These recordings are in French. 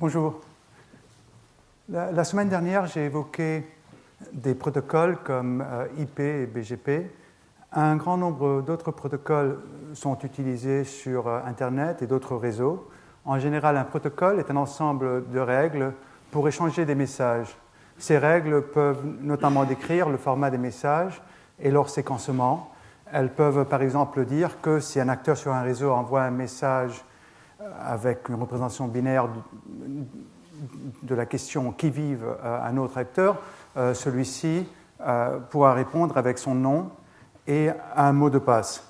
Bonjour. La semaine dernière, j'ai évoqué des protocoles comme IP et BGP. Un grand nombre d'autres protocoles sont utilisés sur Internet et d'autres réseaux. En général, un protocole est un ensemble de règles pour échanger des messages. Ces règles peuvent notamment décrire le format des messages et leur séquencement. Elles peuvent par exemple dire que si un acteur sur un réseau envoie un message avec une représentation binaire de la question qui vive à un autre acteur, celui-ci pourra répondre avec son nom et un mot de passe.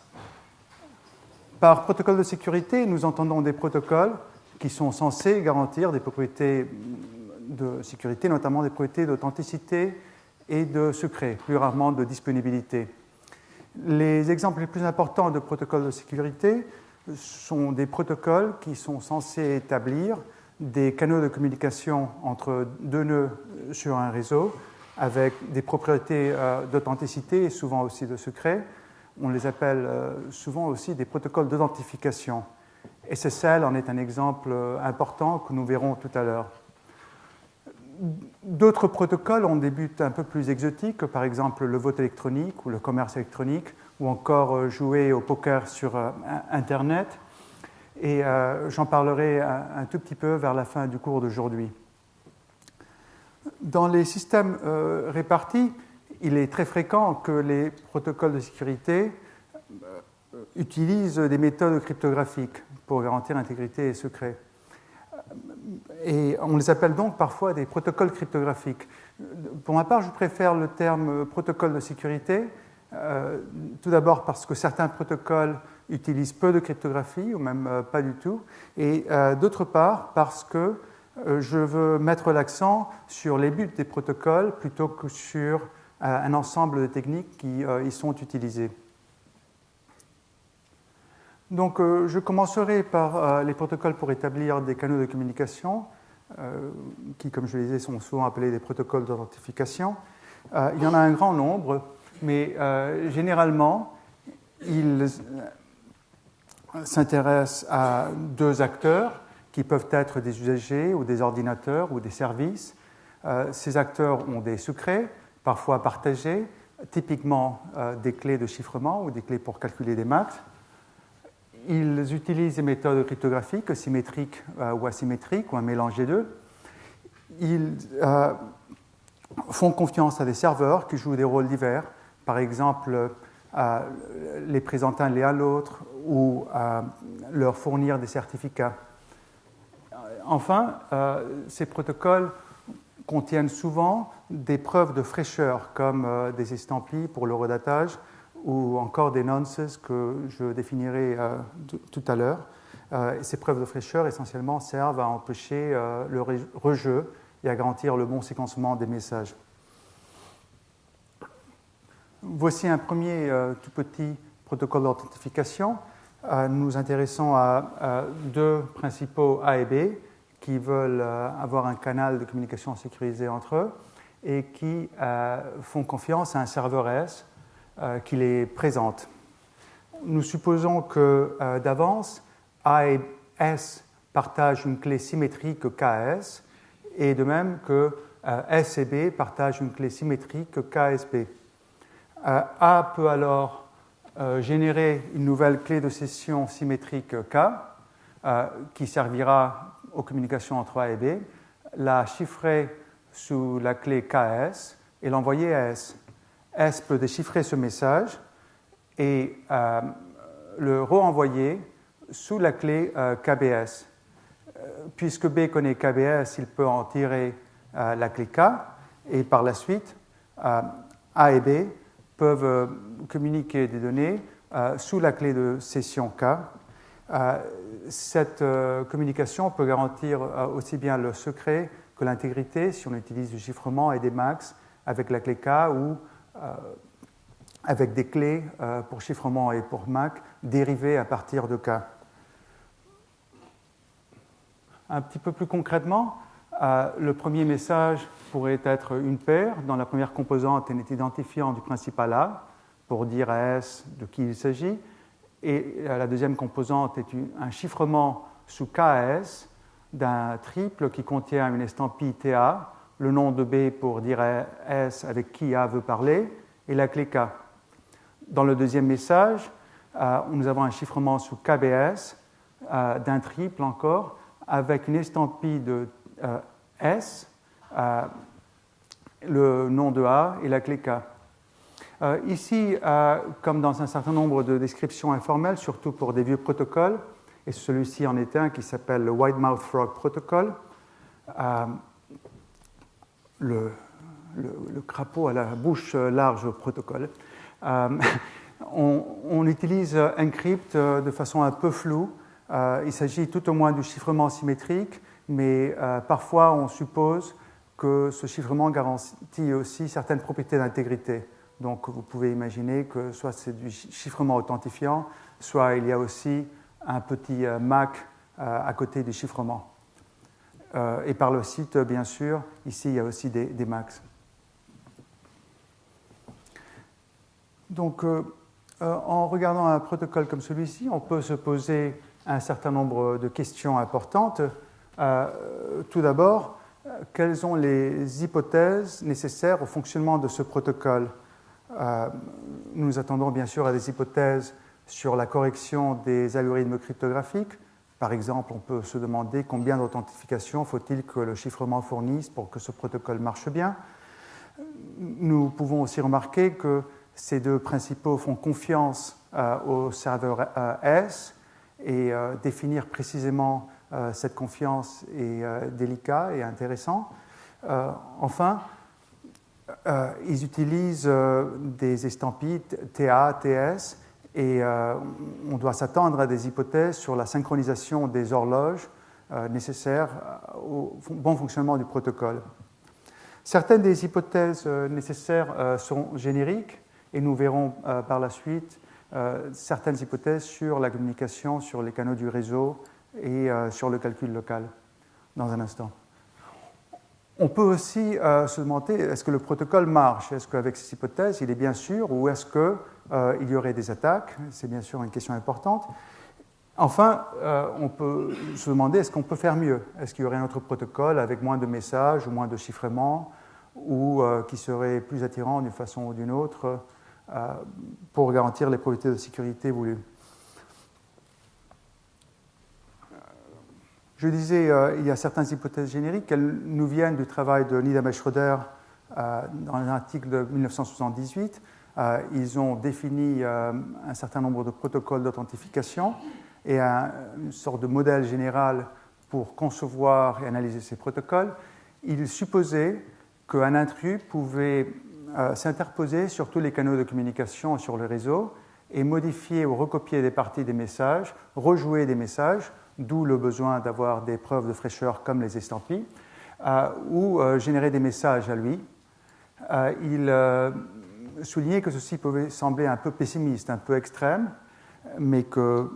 Par protocole de sécurité, nous entendons des protocoles qui sont censés garantir des propriétés de sécurité, notamment des propriétés d'authenticité et de secret, plus rarement de disponibilité. Les exemples les plus importants de protocoles de sécurité sont des protocoles qui sont censés établir des canaux de communication entre deux nœuds sur un réseau avec des propriétés d'authenticité et souvent aussi de secret. On les appelle souvent aussi des protocoles d'authentification. SSL en est un exemple important que nous verrons tout à l'heure. D'autres protocoles ont des buts un peu plus exotiques, par exemple le vote électronique ou le commerce électronique, ou encore jouer au poker sur Internet. Et j'en parlerai un tout petit peu vers la fin du cours d'aujourd'hui. Dans les systèmes répartis, il est très fréquent que les protocoles de sécurité utilisent des méthodes cryptographiques pour garantir intégrité et secret. Et on les appelle donc parfois des protocoles cryptographiques. Pour ma part, je préfère le terme protocole de sécurité, tout d'abord parce que certains protocoles utilisent peu de cryptographie, ou même pas du tout, et d'autre part parce que je veux mettre l'accent sur les buts des protocoles plutôt que sur un ensemble de techniques qui y sont utilisées. Donc, je commencerai par les protocoles pour établir des canaux de communication, qui, comme je le disais, sont souvent appelés des protocoles d'authentification. Il y en a un grand nombre, mais généralement, ils s'intéressent à deux acteurs qui peuvent être des usagers ou des ordinateurs ou des services. Ces acteurs ont des secrets, parfois partagés, typiquement des clés de chiffrement ou des clés pour calculer des maths. Ils utilisent des méthodes cryptographiques, symétriques ou asymétriques, ou un mélange des deux. Ils font confiance à des serveurs qui jouent des rôles divers, par exemple les présenter l'un à l'autre ou leur fournir des certificats. Enfin, ces protocoles contiennent souvent des preuves de fraîcheur, comme des estampilles pour l'horodatage, ou encore des nonces que je définirai tout à l'heure. Ces preuves de fraîcheur, essentiellement, servent à empêcher le rejeu et à garantir le bon séquencement des messages. Voici un premier tout petit protocole d'authentification. Nous nous intéressons à deux principaux A et B qui veulent avoir un canal de communication sécurisé entre eux et qui font confiance à un serveur S qui les présente. Nous supposons que d'avance, A et S partagent une clé symétrique KS et de même que S et B partagent une clé symétrique KSB. A peut alors générer une nouvelle clé de session symétrique K qui servira aux communications entre A et B, la chiffrer sous la clé KS et l'envoyer à S. S peut déchiffrer ce message et le renvoyer sous la clé KBS. Puisque B connaît KBS, il peut en tirer la clé K et par la suite, A et B peuvent communiquer des données sous la clé de session K. Cette communication peut garantir aussi bien le secret que l'intégrité si on utilise du chiffrement et des max avec la clé K ou avec des clés pour chiffrement et pour MAC dérivées à partir de K. Un petit peu plus concrètement, le premier message pourrait être une paire dont la première composante est un identifiant du principal A pour dire à S de qui il s'agit, et la deuxième composante est un chiffrement sous KS d'un triple qui contient une estampille TA, le nom de B pour dire S avec qui A veut parler, et la clé K. Dans le deuxième message, nous avons un chiffrement sous KBS d'un triple encore, avec une estampille de S, le nom de A et la clé K. Ici, comme dans un certain nombre de descriptions informelles, surtout pour des vieux protocoles, et celui-ci en est un qui s'appelle le Wide Mouth Frog Protocol, le crapaud à la bouche large protocole, on utilise encrypt de façon un peu floue. Il s'agit tout au moins du chiffrement symétrique, mais parfois on suppose que ce chiffrement garantit aussi certaines propriétés d'intégrité. Donc vous pouvez imaginer que soit c'est du chiffrement authentifiant, soit il y a aussi un petit MAC à côté du chiffrement. Et par le site, bien sûr, ici il y a aussi des MACs. Donc en regardant un protocole comme celui-ci, on peut se poser un certain nombre de questions importantes. Tout d'abord, quelles sont les hypothèses nécessaires au fonctionnement de ce protocole ? Nous attendons bien sûr à des hypothèses sur la correction des algorithmes cryptographiques. Par exemple, on peut se demander combien d'authentification faut-il que le chiffrement fournisse pour que ce protocole marche bien. Nous pouvons aussi remarquer que ces deux principaux font confiance au serveur S et définir précisément cette confiance est délicat et intéressant. Enfin, ils utilisent des estampilles TA, TS, et on doit s'attendre à des hypothèses sur la synchronisation des horloges nécessaires au bon fonctionnement du protocole. Certaines des hypothèses nécessaires sont génériques, et nous verrons par la suite certaines hypothèses sur la communication, sur les canaux du réseau et sur le calcul local dans un instant. On peut aussi se demander, est-ce que le protocole marche? Est-ce qu'avec ces hypothèses, il est bien sûr, ou est-ce qu'il y aurait des attaques? C'est bien sûr une question importante. Enfin, on peut se demander, est-ce qu'on peut faire mieux? Est-ce qu'il y aurait un autre protocole avec moins de messages ou moins de chiffrement, ou qui serait plus attirant d'une façon ou d'une autre pour garantir les propriétés de sécurité voulues? Je disais, il y a certaines hypothèses génériques, elles nous viennent du travail de Nidham et Schroeder dans un article de 1978. Ils ont défini un certain nombre de protocoles d'authentification et une sorte de modèle général pour concevoir et analyser ces protocoles. Ils supposaient qu'un intrus pouvait s'interposer sur tous les canaux de communication sur le réseau et modifier ou recopier des parties des messages, rejouer des messages, d'où le besoin d'avoir des preuves de fraîcheur comme les estampilles, ou générer des messages à lui. Il soulignait que ceci pouvait sembler un peu pessimiste, un peu extrême, mais que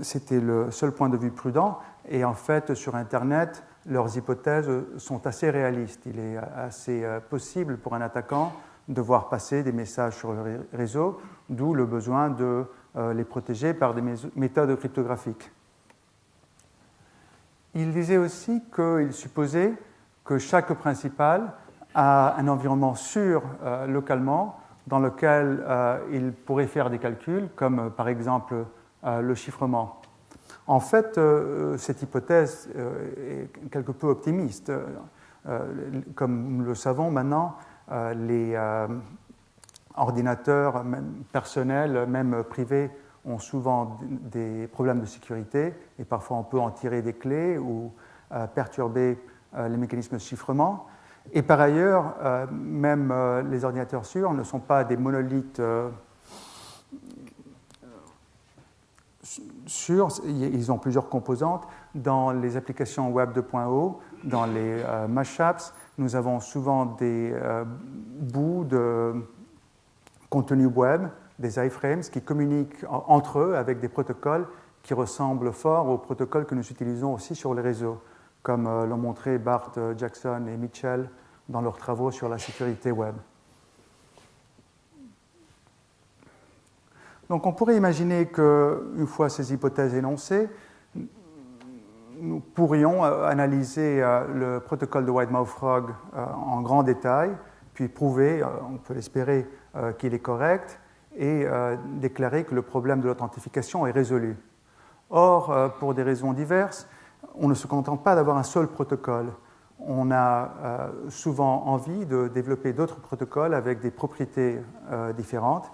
c'était le seul point de vue prudent. Et en fait, sur Internet, leurs hypothèses sont assez réalistes. Il est assez possible pour un attaquant de voir passer des messages sur le réseau, d'où le besoin de les protéger par des méthodes cryptographiques. Il disait aussi qu'il supposait que chaque principal a un environnement sûr localement dans lequel il pourrait faire des calculs, comme par exemple le chiffrement. En fait, cette hypothèse est quelque peu optimiste. Comme nous le savons maintenant, les ordinateurs, même personnels, même privés, ont souvent des problèmes de sécurité et parfois on peut en tirer des clés ou perturber les mécanismes de chiffrement. Et par ailleurs, même les ordinateurs sûrs ne sont pas des monolithes sûrs, ils ont plusieurs composantes. Dans les applications Web 2.0, dans les mashups, nous avons souvent des bouts de contenu web, des iframes qui communiquent entre eux avec des protocoles qui ressemblent fort aux protocoles que nous utilisons aussi sur les réseaux, comme l'ont montré Bart Jackson et Mitchell dans leurs travaux sur la sécurité web. Donc on pourrait imaginer qu'une fois ces hypothèses énoncées, nous pourrions analyser le protocole de White-Mouth Frog en grand détail, puis prouver, on peut l'espérer, qu'il est correct, et déclarer que le problème de l'authentification est résolu. Or, pour des raisons diverses, on ne se contente pas d'avoir un seul protocole. On a souvent envie de développer d'autres protocoles avec des propriétés différentes.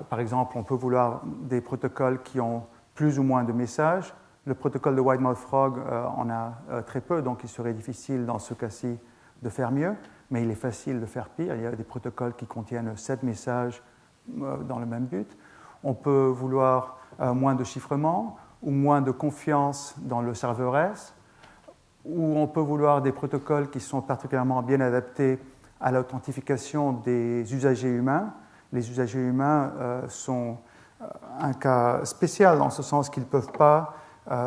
Par exemple, on peut vouloir des protocoles qui ont plus ou moins de messages. Le protocole de White-Mouth Frog en a très peu, donc il serait difficile dans ce cas-ci de faire mieux, mais il est facile de faire pire. Il y a des protocoles qui contiennent 7 messages dans le même but. On peut vouloir moins de chiffrement ou moins de confiance dans le serveur S, ou on peut vouloir des protocoles qui sont particulièrement bien adaptés à l'authentification des usagers humains. Les usagers humains sont un cas spécial dans ce sens qu'ils ne peuvent pas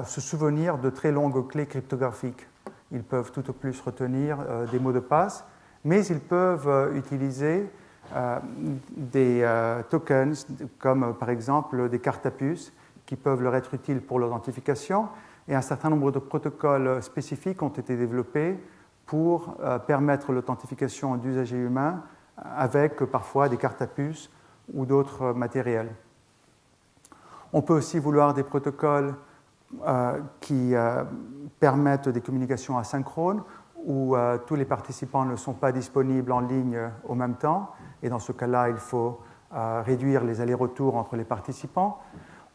se souvenir de très longues clés cryptographiques. Ils peuvent tout au plus retenir des mots de passe, mais ils peuvent utiliser des tokens comme par exemple des cartes à puce qui peuvent leur être utiles pour l'authentification, et un certain nombre de protocoles spécifiques ont été développés pour permettre l'authentification d'usagers humains avec parfois des cartes à puce ou d'autres matériels. On peut aussi vouloir des protocoles qui permettent des communications asynchrones où tous les participants ne sont pas disponibles en ligne au même temps, et dans ce cas-là, il faut réduire les allers-retours entre les participants.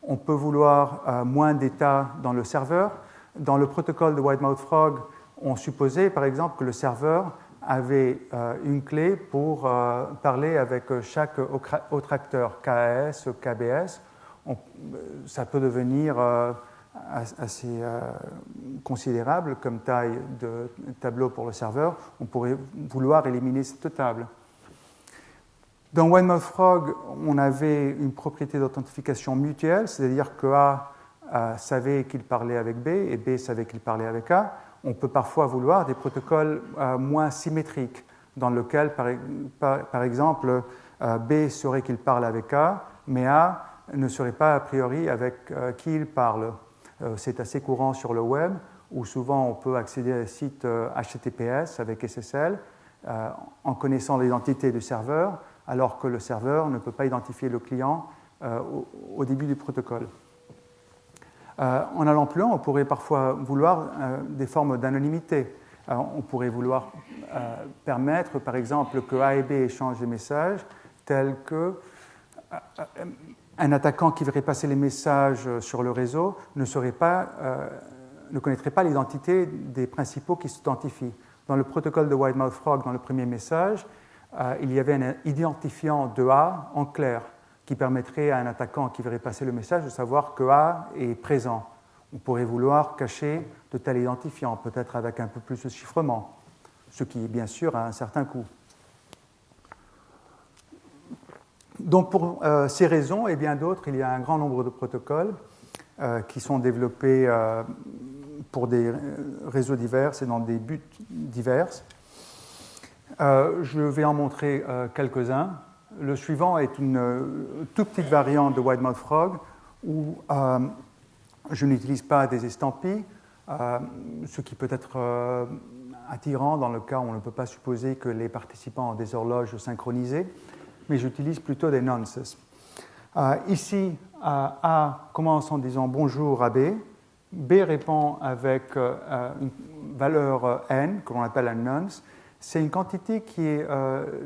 On peut vouloir moins d'états dans le serveur. Dans le protocole de White-Mouth Frog, on supposait par exemple que le serveur avait une clé pour parler avec chaque autre acteur, KAS, KBS. Ça peut devenir assez considérable comme taille de tableau pour le serveur. On pourrait vouloir éliminer cette table. Dans White-Mouth Frog, on avait une propriété d'authentification mutuelle, c'est-à-dire que A savait qu'il parlait avec B et B savait qu'il parlait avec A. On peut parfois vouloir des protocoles moins symétriques, dans lesquels, par exemple, B saurait qu'il parle avec A, mais A ne saurait pas a priori avec qui il parle. C'est assez courant sur le web, où souvent on peut accéder à des sites HTTPS avec SSL en connaissant l'identité du serveur, alors que le serveur ne peut pas identifier le client au début du protocole. En allant plus loin, on pourrait parfois vouloir des formes d'anonymité. On pourrait vouloir permettre, par exemple, que A et B échangent des messages tels que un attaquant qui verrait passer les messages sur le réseau ne connaîtrait pas l'identité des principaux qui s'identifient. Dans le protocole de White-Mouth Frog, dans le premier message, il y avait un identifiant de A en clair qui permettrait à un attaquant qui verrait passer le message de savoir que A est présent. On pourrait vouloir cacher de tels identifiants, peut-être avec un peu plus de chiffrement, ce qui, bien sûr, a un certain coût. Donc, pour ces raisons et bien d'autres, il y a un grand nombre de protocoles qui sont développés pour des réseaux divers et dans des buts divers. Je vais en montrer quelques-uns. Le suivant est une toute petite variante de White-Mouth Frog où je n'utilise pas des estampilles, ce qui peut être attirant dans le cas où on ne peut pas supposer que les participants ont des horloges synchronisées, mais j'utilise plutôt des nonces. Ici, A commence en disant bonjour à B. B répond avec une valeur n, que l'on appelle un nonce. C'est une quantité qui est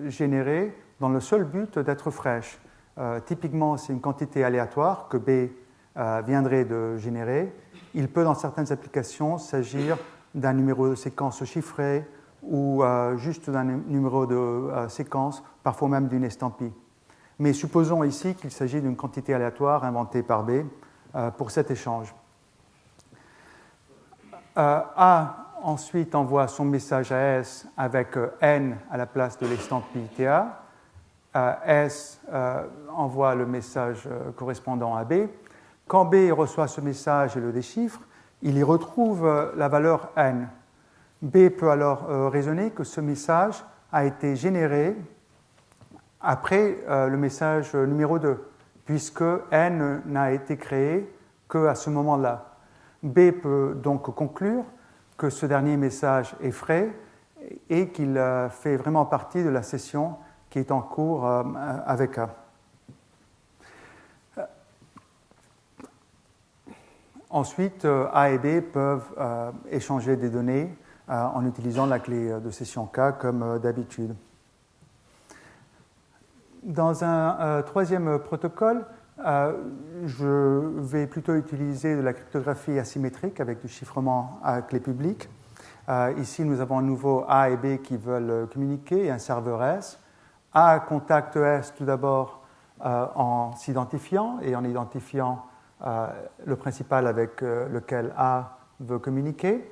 générée dans le seul but d'être fraîche. Typiquement, c'est une quantité aléatoire que B viendrait de générer. Il peut, dans certaines applications, s'agir d'un numéro de séquence chiffré ou juste d'un numéro de séquence, parfois même d'une estampille. Mais supposons ici qu'il s'agit d'une quantité aléatoire inventée par B pour cet échange. A ensuite envoie son message à S avec N à la place de l'estampille TA. S envoie le message correspondant à B. Quand B reçoit ce message et le déchiffre, il y retrouve la valeur N. B peut alors raisonner que ce message a été généré après le message numéro 2, puisque N n'a été créé qu'à ce moment-là. B peut donc conclure que ce dernier message est vrai et qu'il fait vraiment partie de la session qui est en cours avec A. Ensuite, A et B peuvent échanger des données en utilisant la clé de session K comme d'habitude. Dans un troisième protocole, je vais plutôt utiliser de la cryptographie asymétrique avec du chiffrement à clé publique. Ici, nous avons à nouveau A et B qui veulent communiquer et un serveur S. A contacte S tout d'abord en s'identifiant et en identifiant le principal avec lequel A veut communiquer.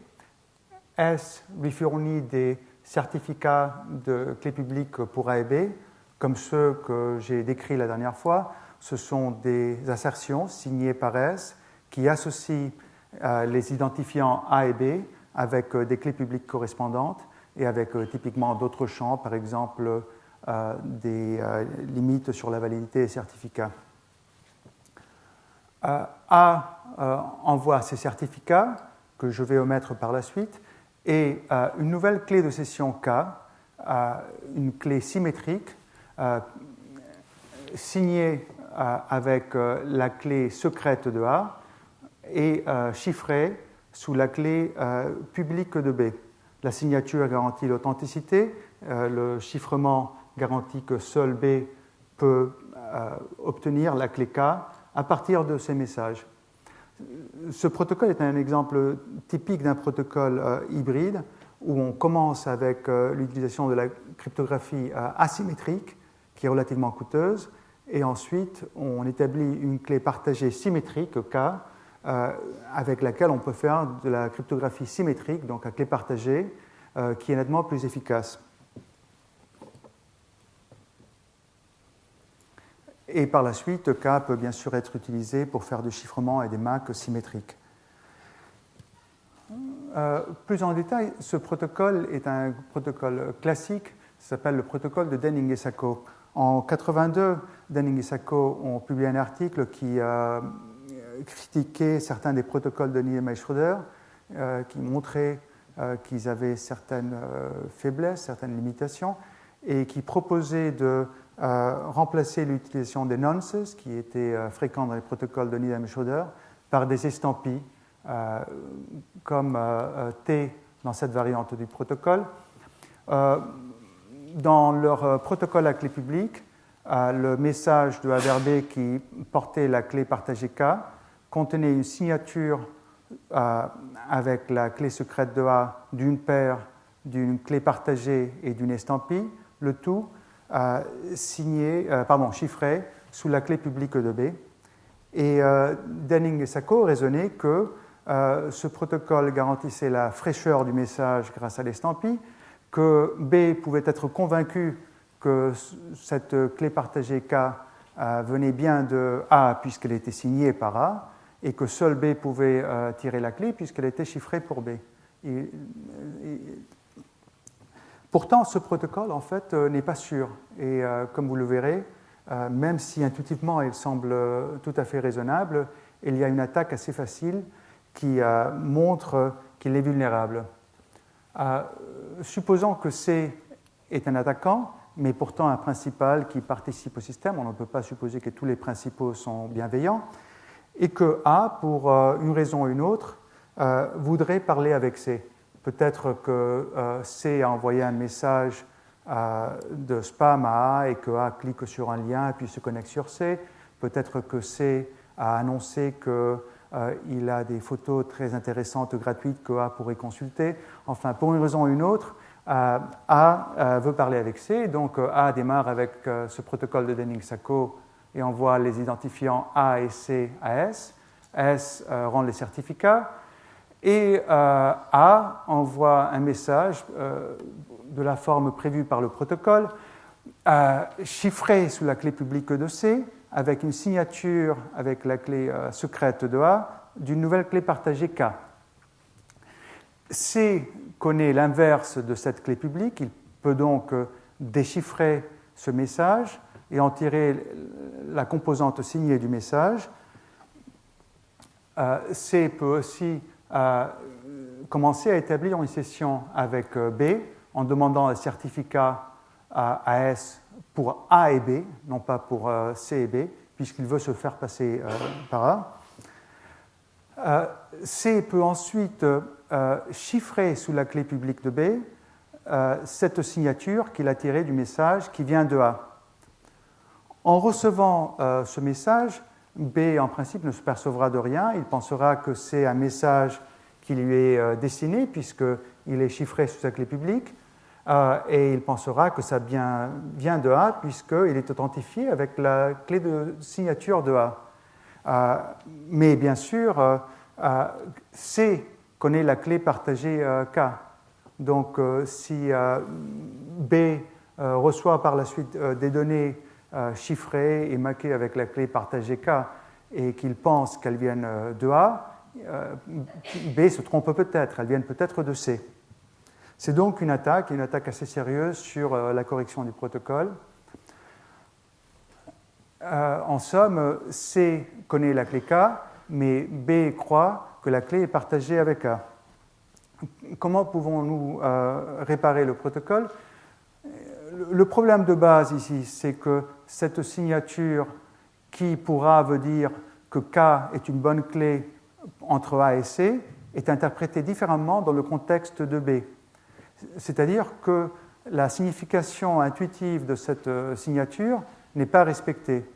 S lui fournit des certificats de clé publique pour A et B, comme ceux que j'ai décrits la dernière fois. Ce sont des assertions signées par S qui associent les identifiants A et B avec des clés publiques correspondantes et avec typiquement d'autres champs, par exemple des limites sur la validité des certificats. A envoie ces certificats, que je vais omettre par la suite, et une nouvelle clé de session K, une clé symétrique, signée avec la clé secrète de A et chiffrée sous la clé publique de B. La signature garantit l'authenticité, le chiffrement garantit que seul B peut obtenir la clé K à partir de ces messages. Ce protocole est un exemple typique d'un protocole hybride où on commence avec l'utilisation de la cryptographie asymétrique, qui est relativement coûteuse, et ensuite on établit une clé partagée symétrique, K, avec laquelle on peut faire de la cryptographie symétrique, donc à clé partagée, qui est nettement plus efficace. Et par la suite, K peut bien sûr être utilisé pour faire du chiffrement et des MAC symétriques. Plus en détail, ce protocole est un protocole classique, ça s'appelle le protocole de Denning et Sacco. En 1982, Denning et Sacco ont publié un article qui critiquait certains des protocoles de Niemeyer et Schroeder, qui montraient qu'ils avaient certaines faiblesses, certaines limitations, et qui proposaient de remplacer l'utilisation des nonces, qui étaient fréquents dans les protocoles de Niemeyer et Schroeder, par des estampilles, comme T dans cette variante du protocole. Dans leur protocole à clé publique, le message de A vers B qui portait la clé partagée K contenait une signature avec la clé secrète de A d'une d'une clé partagée et d'une estampille, le tout chiffré sous la clé publique de B. Et Denning et Sacco raisonnaient que ce protocole garantissait la fraîcheur du message grâce à l'estampille, que B pouvait être convaincu que cette clé partagée K venait bien de A puisqu'elle était signée par A, et que seul B pouvait tirer la clé puisqu'elle était chiffrée pour B. Pourtant, ce protocole, en fait, n'est pas sûr. Et comme vous le verrez, même si intuitivement il semble tout à fait raisonnable, il y a une attaque assez facile qui montre qu'il est vulnérable. Supposons que C est un attaquant, mais pourtant un principal qui participe au système, on ne peut pas supposer que tous les principaux sont bienveillants, et que A, pour une raison ou une autre, voudrait parler avec C. Peut-être que C a envoyé un message de spam à A et que A clique sur un lien et puis se connecte sur C. Peut-être que C a annoncé qu'il a des photos très intéressantes gratuites que A pourrait consulter. Enfin, pour une raison ou une autre, A veut parler avec C. Donc A démarre avec ce protocole de Denning-Sacco et envoie les identifiants A et C à S. S rend les certificats. Et A envoie un message de la forme prévue par le protocole, chiffré sous la clé publique de C, avec une signature avec la clé secrète de A, d'une nouvelle clé partagée K. C connaît l'inverse de cette clé publique, il peut donc déchiffrer ce message et en tirer la composante signée du message. C peut aussi commencer à établir une session avec B en demandant un certificat à S pour A et B, non pas pour C et B, puisqu'il veut se faire passer par A. C peut ensuite chiffrer sous la clé publique de B cette signature qu'il a tirée du message qui vient de A. En recevant ce message, B, en principe, ne se percevra de rien. Il pensera que c'est un message qui lui est destiné, puisqu'il est chiffré sous sa clé publique, et il pensera que ça vient de A, puisqu'il est authentifié avec la clé de signature de A. Mais bien sûr, C connaît la clé partagée K. Donc, si B reçoit par la suite des données chiffrées et marquées avec la clé partagée K et qu'il pense qu'elles viennent de A, B se trompe peut-être, elles viennent peut-être de C. C'est donc une attaque assez sérieuse sur la correction du protocole. En somme, C connaît la clé K, mais B croit que la clé est partagée avec A. Comment pouvons-nous réparer le protocole ? Le problème de base ici, c'est que cette signature qui pour A veut dire que K est une bonne clé entre A et C est interprétée différemment dans le contexte de B. C'est-à-dire que la signification intuitive de cette signature n'est pas respectée.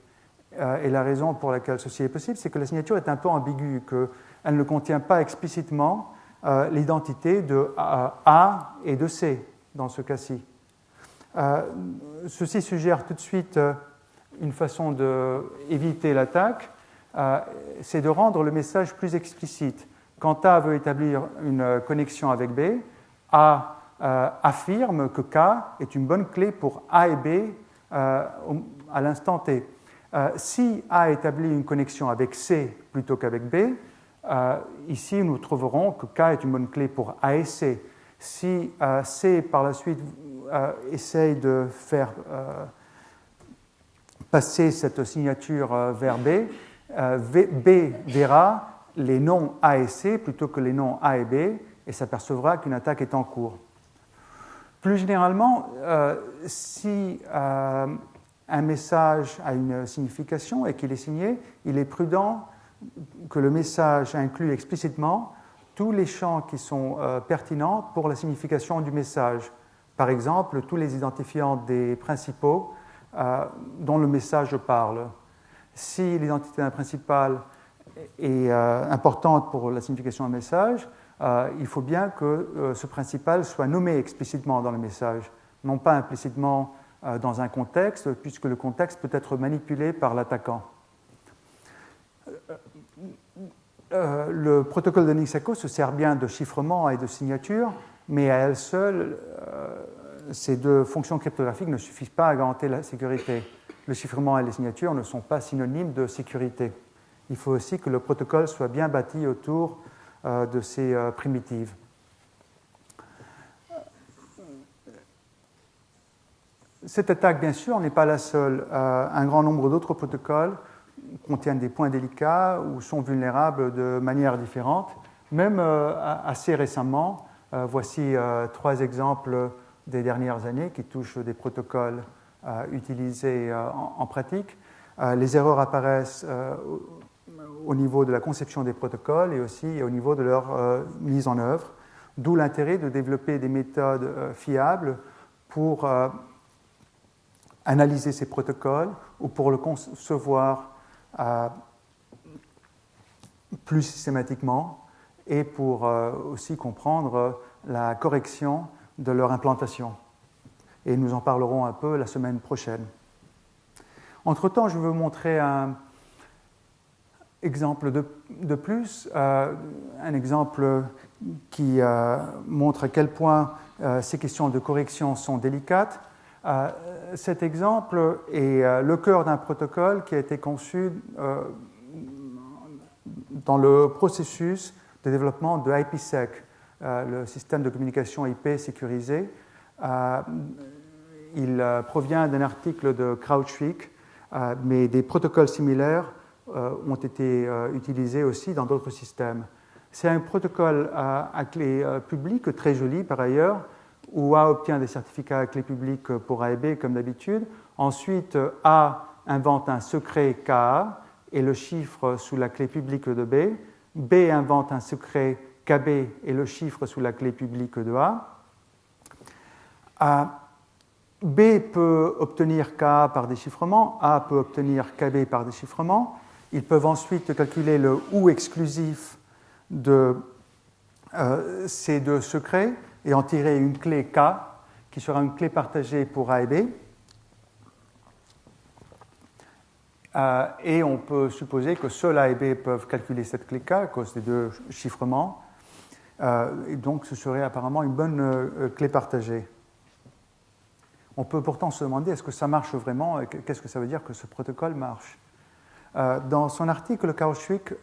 Et la raison pour laquelle ceci est possible, c'est que la signature est un peu ambiguë, qu'elle ne contient pas explicitement l'identité de A et de C dans ce cas-ci. Ceci suggère tout de suite une façon d'éviter l'attaque, c'est de rendre le message plus explicite. Quand A veut établir une connexion avec B, A affirme que K est une bonne clé pour A et B à l'instant T. Si A établit une connexion avec C plutôt qu'avec B, ici nous trouverons que K est une bonne clé pour A et C. Si C par la suite essaye de faire passer cette signature vers B, B verra les noms A et C plutôt que les noms A et B et s'apercevra qu'une attaque est en cours. Plus généralement, si un message a une signification et qu'il est signé, il est prudent que le message inclue explicitement tous les champs qui sont pertinents pour la signification du message. Par exemple, tous les identifiants des principaux dont le message parle. Si l'identité d'un principal est importante pour la signification d'un message, il faut bien que ce principal soit nommé explicitement dans le message, non pas implicitement dans un contexte, puisque le contexte peut être manipulé par l'attaquant. Le protocole de Nix-Echo se sert bien de chiffrement et de signature, mais à elle seule, ces deux fonctions cryptographiques ne suffisent pas à garantir la sécurité. Le chiffrement et les signatures ne sont pas synonymes de sécurité. Il faut aussi que le protocole soit bien bâti autour de ces primitives. Cette attaque, bien sûr, n'est pas la seule. Un grand nombre d'autres protocoles contiennent des points délicats ou sont vulnérables de manière différente. Même assez récemment, voici 3 exemples des dernières années qui touchent des protocoles utilisés en pratique. Les erreurs apparaissent au niveau de la conception des protocoles et aussi au niveau de leur mise en œuvre, d'où l'intérêt de développer des méthodes fiables pour analyser ces protocoles ou pour le concevoir plus systématiquement et pour aussi comprendre la correction de leur implantation. Et nous en parlerons un peu la semaine prochaine. Entre-temps, je vais vous montrer un exemple de plus, un exemple qui montre à quel point ces questions de correction sont délicates. Cet exemple est le cœur d'un protocole qui a été conçu dans le processus de développement de IPsec, le système de communication IP sécurisé. Il provient d'un article de CrowdStrike, mais des protocoles similaires ont été utilisés aussi dans d'autres systèmes. C'est un protocole à clé publique, très joli par ailleurs, où A obtient des certificats à clé publique pour A et B comme d'habitude. Ensuite, A invente un secret KA et le chiffre sous la clé publique de B. B invente un secret KB et le chiffre sous la clé publique de A. B peut obtenir KA par déchiffrement, A peut obtenir KB par déchiffrement. Ils peuvent ensuite calculer le OU exclusif de ces deux secrets et en tirer une clé K qui sera une clé partagée pour A et B. Et on peut supposer que seul A et B peuvent calculer cette clé K à cause des deux chiffrements. Et donc ce serait apparemment une bonne clé partagée. On peut pourtant se demander est-ce que ça marche vraiment, qu'est-ce que ça veut dire que ce protocole marche. Dans son article, Krautschwijk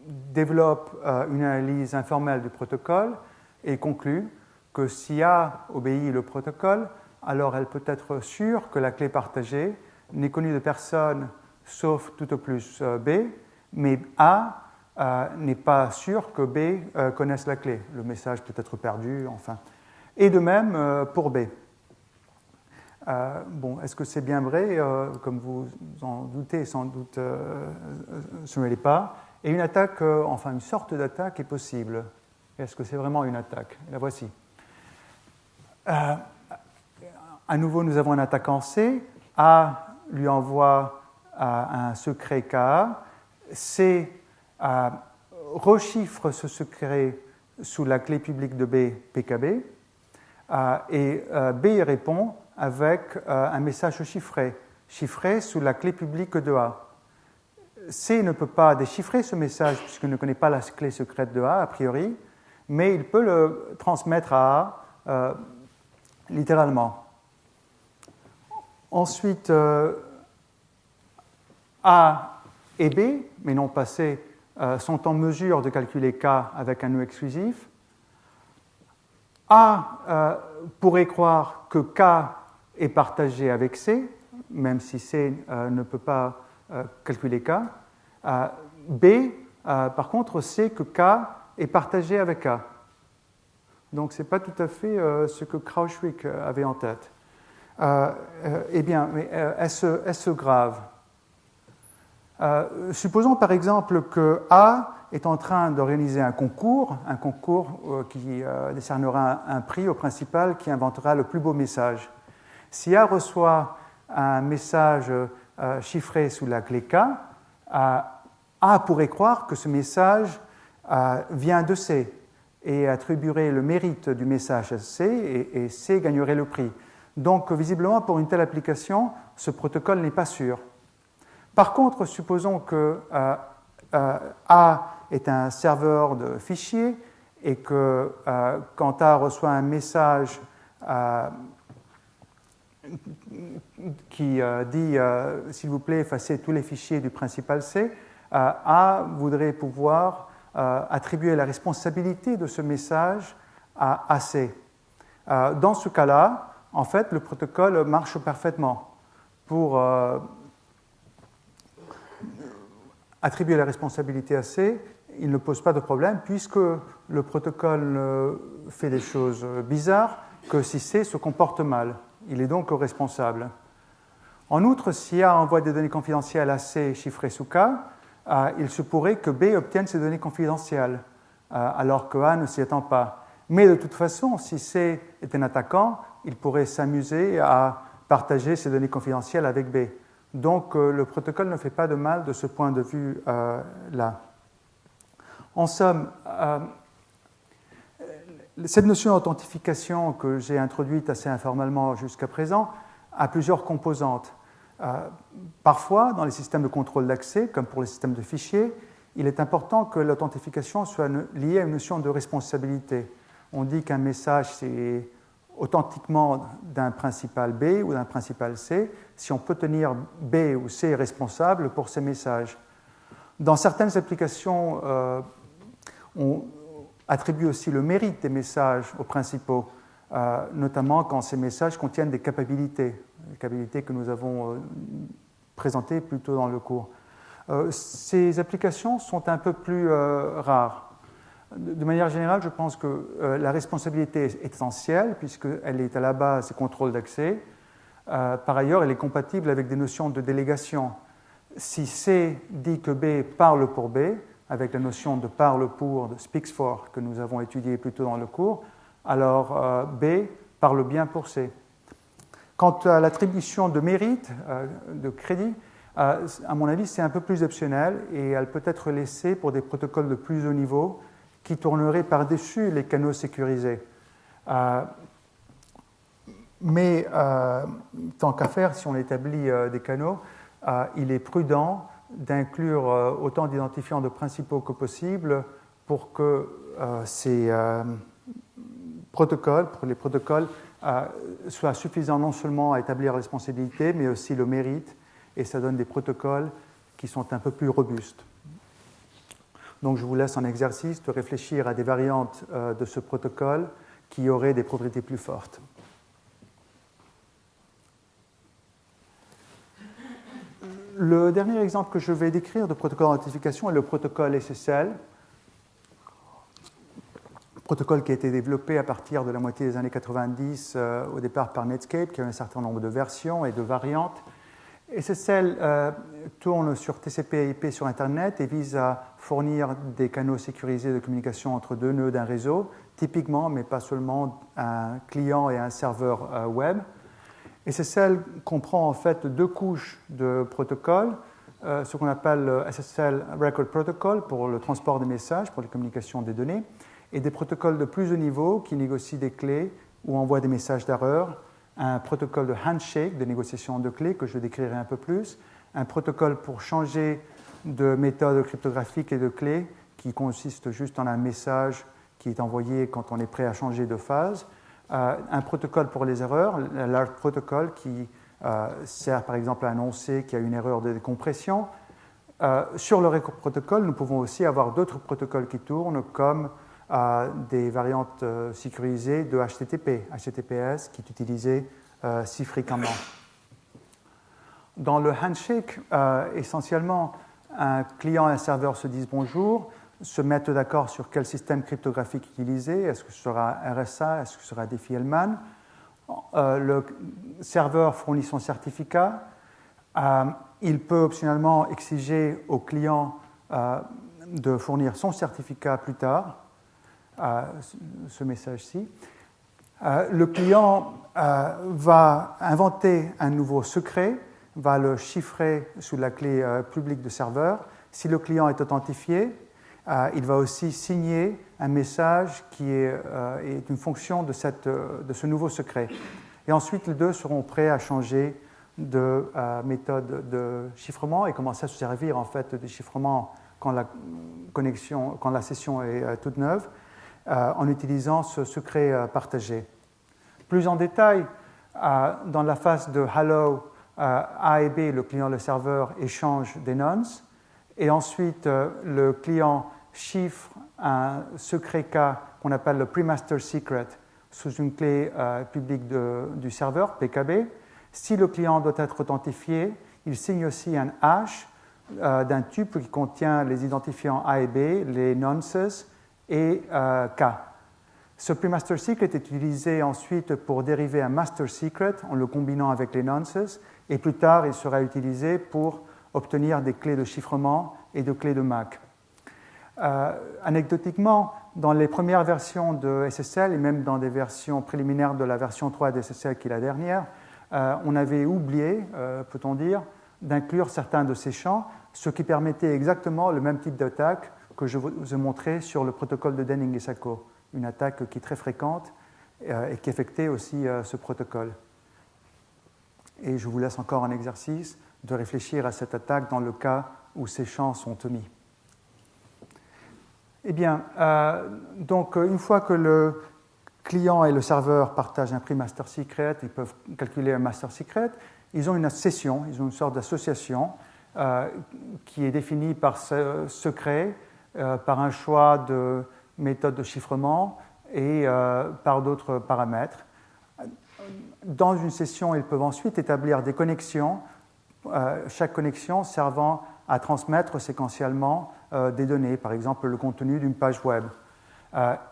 développe une analyse informelle du protocole et conclut que si A obéit le protocole, alors elle peut être sûre que la clé partagée n'est connue de personne sauf tout au plus B, mais A n'est pas sûr que B connaisse la clé. Le message peut être perdu, enfin. Et de même pour B. Bon, est-ce que c'est bien vrai? Comme vous en doutez, sans doute ce ne l'est pas. Et une attaque, enfin une sorte d'attaque est possible. Est-ce que c'est vraiment une attaque? La voici. À nouveau, nous avons un attaquant C. A lui envoie un secret KA. C rechiffre ce secret sous la clé publique de B, PKB. Et B répond avec un message chiffré sous la clé publique de A. C ne peut pas déchiffrer ce message puisqu'il ne connaît pas la clé secrète de A priori, mais il peut le transmettre à A littéralement. Ensuite, A et B, mais non pas C, sont en mesure de calculer K avec un nœud exclusif. A pourrait croire que K est partagé avec C, même si C ne peut pas calculer K. B, par contre, sait que K est partagé avec A. Donc, ce n'est pas tout à fait ce que Krautschwijk avait en tête. Eh bien, mais est-ce grave? Supposons par exemple que A est en train d'organiser un concours qui décernera un prix au principal qui inventera le plus beau message. Si A reçoit un message chiffré sous la clé K, A pourrait croire que ce message vient de C et attribuerait le mérite du message à C et C gagnerait le prix. Donc, visiblement, pour une telle application, ce protocole n'est pas sûr. Par contre, supposons que A est un serveur de fichiers et que quand A reçoit un message qui dit « s'il vous plaît, effacez tous les fichiers du principal C », A voudrait pouvoir attribuer la responsabilité de ce message à C. Dans ce cas-là, en fait, le protocole marche parfaitement pour attribuer la responsabilité à C. Il ne pose pas de problème puisque le protocole fait des choses bizarres que si C se comporte mal. Il est donc responsable. En outre, si A envoie des données confidentielles à C chiffrées sous K, il se pourrait que B obtienne ces données confidentielles, alors que A ne s'y attend pas. Mais de toute façon, si C est un attaquant, il pourrait s'amuser à partager ces données confidentielles avec B. Donc le protocole ne fait pas de mal de ce point de vue-là. En somme, cette notion d'authentification que j'ai introduite assez informellement jusqu'à présent a plusieurs composantes. Parfois, dans les systèmes de contrôle d'accès, comme pour les systèmes de fichiers, il est important que l'authentification soit liée à une notion de responsabilité. On dit qu'un message, c'est authentiquement d'un principal B ou d'un principal C, si on peut tenir B ou C responsable pour ces messages. Dans certaines applications, on attribue aussi le mérite des messages aux principaux, notamment quand ces messages contiennent des capacités que nous avons présenté plus tôt dans le cours. Ces applications sont un peu plus rares. De manière générale, je pense que la responsabilité est essentielle puisqu'elle est à la base des contrôles d'accès. Par ailleurs, elle est compatible avec des notions de délégation. Si C dit que B parle pour B, avec la notion de parle pour, de speaks for, que nous avons étudié plus tôt dans le cours, alors B parle bien pour C. Quant à l'attribution de mérite, de crédit, à mon avis, c'est un peu plus optionnel et elle peut être laissée pour des protocoles de plus haut niveau qui tourneraient par-dessus les canaux sécurisés. Mais tant qu'à faire, si on établit des canaux, il est prudent d'inclure autant d'identifiants de principaux que possible pour que ces protocoles, pour les protocoles, soient suffisants non seulement à établir la responsabilité, mais aussi le mérite, et ça donne des protocoles qui sont un peu plus robustes. Donc je vous laisse en exercice de réfléchir à des variantes de ce protocole qui auraient des propriétés plus fortes. Le dernier exemple que je vais décrire de protocole d'authentification est le protocole SSL, protocole qui a été développé à partir de la moitié des années 90 au départ par Netscape, qui a un certain nombre de versions et de variantes. SSL tourne sur TCP et IP sur Internet et vise à fournir des canaux sécurisés de communication entre deux nœuds d'un réseau, typiquement, mais pas seulement, un client et un serveur web. SSL comprend en fait deux couches de protocoles, ce qu'on appelle le SSL Record Protocol pour le transport des messages, pour les communications des données, et des protocoles de plus haut niveau qui négocient des clés ou envoient des messages d'erreur, un protocole de handshake, de négociation de clés, que je décrirai un peu plus, un protocole pour changer de méthode cryptographique et de clés, qui consiste juste en un message qui est envoyé quand on est prêt à changer de phase, un protocole pour les erreurs, l'ALERT protocol, qui sert par exemple à annoncer qu'il y a une erreur de décompression. Sur le record protocole, nous pouvons aussi avoir d'autres protocoles qui tournent, comme des variantes sécurisées de HTTP, HTTPS, qui est utilisé si fréquemment. Dans le handshake, essentiellement, un client et un serveur se disent bonjour, se mettent d'accord sur quel système cryptographique utiliser, est-ce que ce sera RSA, est-ce que ce sera Diffie-Hellman. Le serveur fournit son certificat, il peut optionnellement exiger au client de fournir son certificat plus tard, ce message-ci. Le client va inventer un nouveau secret, va le chiffrer sous la clé publique de serveur. Si le client est authentifié, il va aussi signer un message qui est une fonction de ce nouveau secret. Et ensuite, les deux seront prêts à changer de méthode de chiffrement et commencer à se servir en fait de chiffrement quand la session est toute neuve, en utilisant ce secret partagé. Plus en détail, dans la phase de Hello, A et B, le client et le serveur échangent des nonces, et ensuite le client chiffre un secret K qu'on appelle le Pre-Master Secret sous une clé publique du serveur, PKB. Si le client doit être authentifié, il signe aussi un hash d'un tuple qui contient les identifiants A et B, les nonces et K. Ce Pre-Master Secret est utilisé ensuite pour dériver un Master Secret en le combinant avec les nonces, et plus tard il sera utilisé pour obtenir des clés de chiffrement et de clés de MAC. Anecdotiquement, dans les premières versions de SSL et même dans des versions préliminaires de la version 3 de SSL qui est la dernière, on avait oublié, peut-on dire, d'inclure certains de ces champs, ce qui permettait exactement le même type d'attaque que je vous ai montré sur le protocole de Denning et Sacco, une attaque qui est très fréquente et qui affectait aussi ce protocole. Et je vous laisse encore un exercice de réfléchir à cette attaque dans le cas où ces champs sont omis. Eh bien, donc une fois que le client et le serveur partagent un pre-master secret, ils peuvent calculer un master secret, ils ont une session, ils ont une sorte d'association qui est définie par ce secret, par un choix de méthode de chiffrement et par d'autres paramètres. Dans une session, ils peuvent ensuite établir des connexions chaque connexion servant à transmettre séquentiellement des données, par exemple le contenu d'une page web.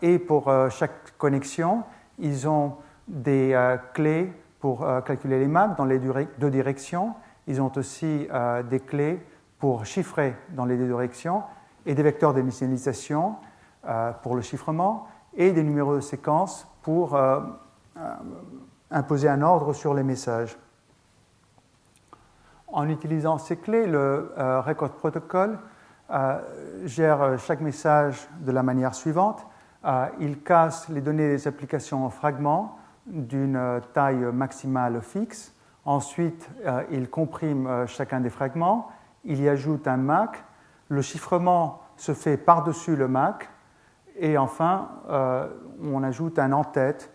Et pour chaque connexion, ils ont des clés pour calculer les maps dans les deux directions. Ils ont aussi des clés pour chiffrer dans les deux directions et des vecteurs d'initialisation pour le chiffrement et des numéros de séquence pour imposer un ordre sur les messages. En utilisant ces clés, le Record Protocol gère chaque message de la manière suivante. Il casse les données des applications en fragments d'une taille maximale fixe. Ensuite, il comprime chacun des fragments. Il y ajoute un MAC. Le chiffrement se fait par-dessus le MAC. Et enfin, on ajoute un en-tête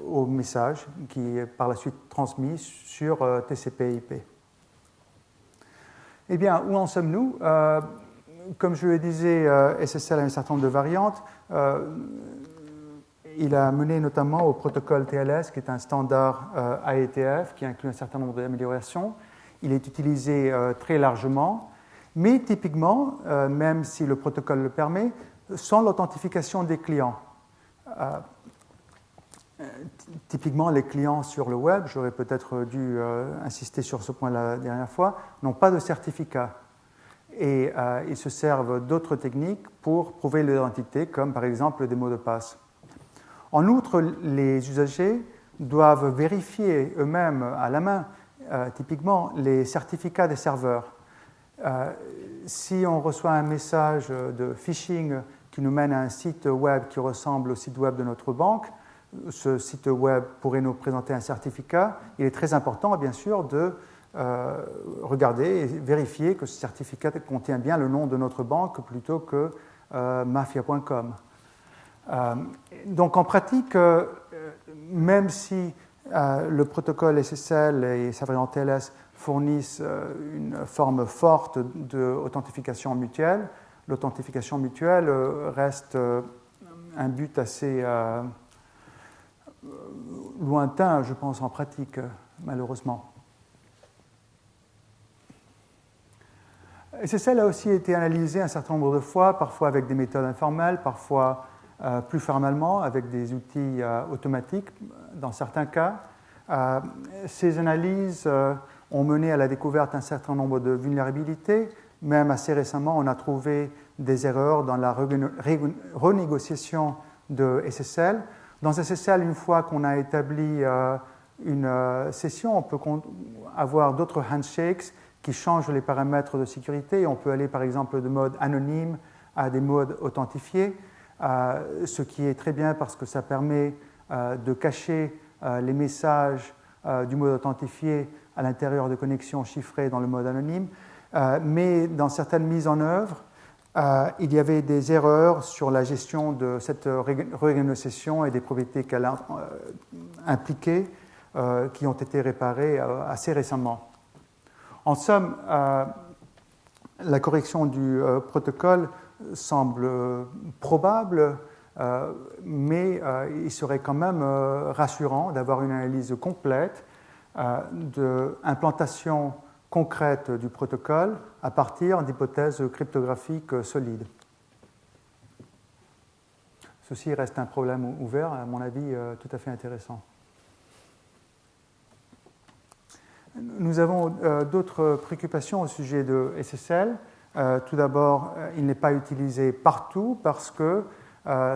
au message qui est par la suite transmis sur TCP/IP. Eh bien, où en sommes-nous ? Comme je le disais, SSL a un certain nombre de variantes. Il a mené notamment au protocole TLS, qui est un standard AETF, qui inclut un certain nombre d'améliorations. Il est utilisé très largement, mais typiquement, même si le protocole le permet, sans l'authentification des clients. Typiquement, les clients sur le web, j'aurais peut-être dû insister sur ce point la dernière fois, n'ont pas de certificat. Et ils se servent d'autres techniques pour prouver l'identité, comme par exemple des mots de passe. En outre, les usagers doivent vérifier eux-mêmes à la main, typiquement, les certificats des serveurs. Si on reçoit un message de phishing qui nous mène à un site web qui ressemble au site web de notre banque, ce site web pourrait nous présenter un certificat. Il est très important, bien sûr, de regarder et vérifier que ce certificat contient bien le nom de notre banque plutôt que mafia.com. Donc en pratique, même si le protocole SSL et sa variante TLS fournissent une forme forte d'authentification mutuelle, l'authentification mutuelle reste un but assez lointain, je pense, en pratique, malheureusement. SSL a aussi été analysé un certain nombre de fois, parfois avec des méthodes informelles, parfois plus formellement avec des outils automatiques dans certains cas. Ces analyses ont mené à la découverte d'un certain nombre de vulnérabilités. Même assez récemment, on a trouvé des erreurs dans la renégociation de SSL. Dans SSL, une fois qu'on a établi une session, on peut avoir d'autres handshakes qui changent les paramètres de sécurité. On peut aller par exemple de mode anonyme à des modes authentifiés, ce qui est très bien parce que ça permet de cacher les messages du mode authentifié à l'intérieur de connexions chiffrées dans le mode anonyme. Mais dans certaines mises en œuvre, il y avait des erreurs sur la gestion de cette renégociation et des propriétés qu'elle impliquait qui ont été réparées assez récemment. En somme, la correction du protocole semble probable, mais il serait quand même rassurant d'avoir une analyse complète de l'implantation concrète du protocole à partir d'hypothèses cryptographiques solides. Ceci reste un problème ouvert, à mon avis, tout à fait intéressant. Nous avons d'autres préoccupations au sujet de SSL. Tout d'abord, il n'est pas utilisé partout parce que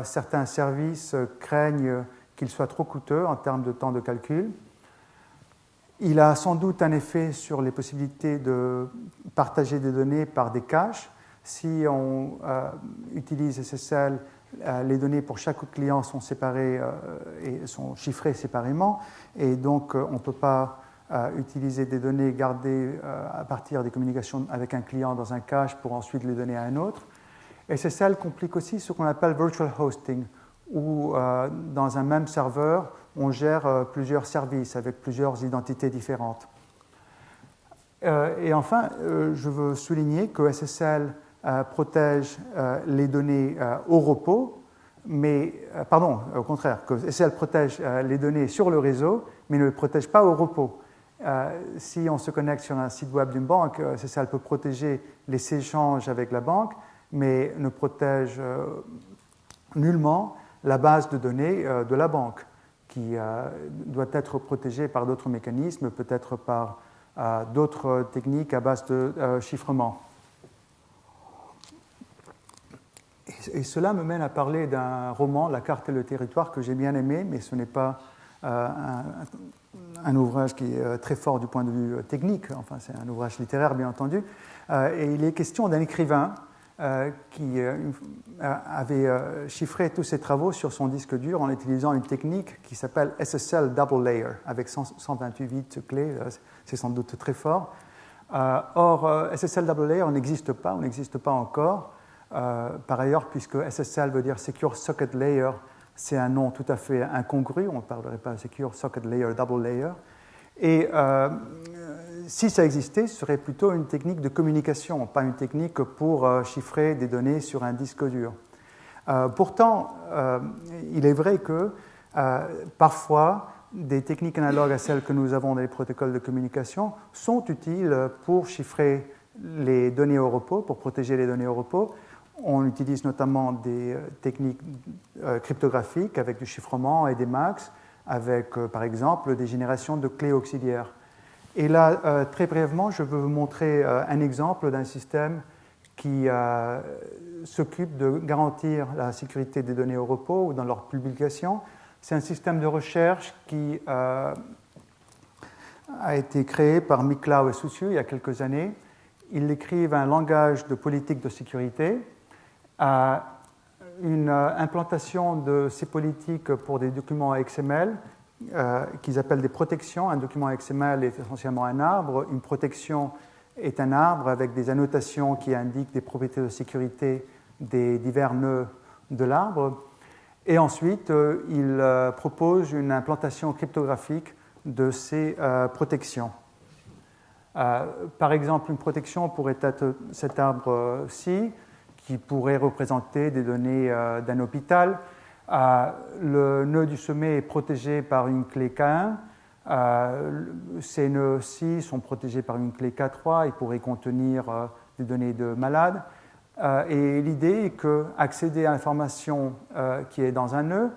certains services craignent qu'il soit trop coûteux en termes de temps de calcul. Il a sans doute un effet sur les possibilités de partager des données par des caches. Si on utilise SSL, les données pour chaque client sont séparées et sont chiffrées séparément, et donc on ne peut pas utiliser des données gardées à partir des communications avec un client dans un cache pour ensuite les donner à un autre. SSL complique aussi ce qu'on appelle virtual hosting, où dans un même serveur, on gère plusieurs services avec plusieurs identités différentes. Et enfin, je veux souligner que SSL protège les données au repos, mais, pardon, au contraire, que SSL protège les données sur le réseau, mais ne les protège pas au repos. si on se connecte sur un site web d'une banque, SSL peut protéger les échanges avec la banque, mais ne protège nullement la base de données de la banque, qui doit être protégée par d'autres mécanismes, peut-être par d'autres techniques à base de chiffrement. Et cela me mène à parler d'un roman, La carte et le territoire, que j'ai bien aimé, mais ce n'est pas un ouvrage qui est très fort du point de vue technique, enfin c'est un ouvrage littéraire bien entendu, et il est question d'un écrivain qui avait chiffré tous ses travaux sur son disque dur en utilisant une technique qui s'appelle SSL Double Layer, avec 128 clés, c'est sans doute très fort. Or, SSL Double Layer n'existe pas, on n'existe pas encore. Par ailleurs, puisque SSL veut dire Secure Socket Layer, c'est un nom tout à fait incongru, on ne parlerait pas de Secure Socket Layer Double Layer. Et si ça existait, ce serait plutôt une technique de communication, pas une technique pour chiffrer des données sur un disque dur. Pourtant, il est vrai que parfois, des techniques analogues à celles que nous avons dans les protocoles de communication sont utiles pour chiffrer les données au repos, pour protéger les données au repos. On utilise notamment des techniques cryptographiques avec du chiffrement et des MACs, avec par exemple des générations de clés auxiliaires. Et là, très brièvement, je veux vous montrer un exemple d'un système qui s'occupe de garantir la sécurité des données au repos ou dans leur publication. C'est un système de recherche qui a été créé par Miklau et Soucieux il y a quelques années. Ils écrivent un langage de politique de sécurité, une implantation de ces politiques pour des documents XML qu'ils appellent des protections. Un document XML est essentiellement un arbre. Une protection est un arbre avec des annotations qui indiquent des propriétés de sécurité des divers nœuds de l'arbre. Et ensuite, ils proposent une implantation cryptographique de ces protections. Par exemple, une protection pourrait être cet arbre-ci, qui pourrait représenter des données d'un hôpital. Le nœud du sommet est protégé par une clé K1. Ces nœuds-ci sont protégés par une clé K3. Ils pourraient contenir des données de malades. Et l'idée est qu'accéder à l'information qui est dans un nœud